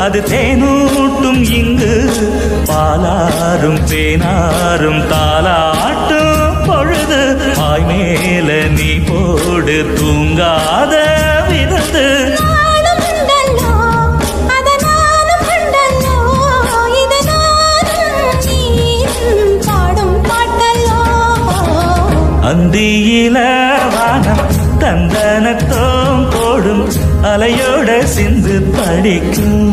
அது தேனூட்டும் இங்கு பாலாரும் தேனாரும் தாலாட்டும் பொழுது பாய் மேல நீ போடு தூங்காத விருந்து அந்தியில வானம் தந்தனத்தோம் போடும் அலையோட சிந்து படிக்கும்